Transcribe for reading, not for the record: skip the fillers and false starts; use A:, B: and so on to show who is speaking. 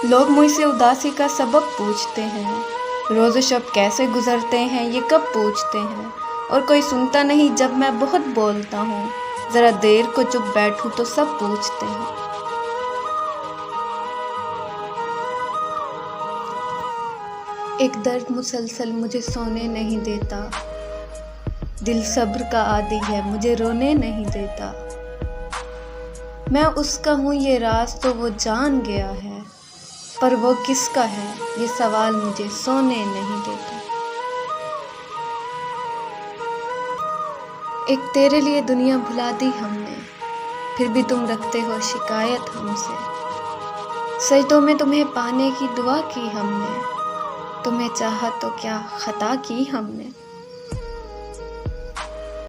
A: लोग मुझसे उदासी का सबब पूछते हैं, रोज़ शब कैसे गुज़रते हैं ये कब पूछते हैं। और कोई सुनता नहीं जब मैं बहुत बोलता हूँ, ज़रा देर को चुप बैठूं तो सब पूछते हैं। एक दर्द मुसलसल मुझे सोने नहीं देता, दिल सब्र का आदी है मुझे रोने नहीं देता। मैं उसका हूँ ये राज तो वो जान गया है, पर वो किसका है ये सवाल मुझे सोने नहीं देता। एक तेरे लिए दुनिया भुला दी हमने, फिर भी तुम रखते हो शिकायत हमसे। सजदों में तुम्हें पाने की दुआ की हमने, तुम्हें चाहा तो क्या खता की हमने।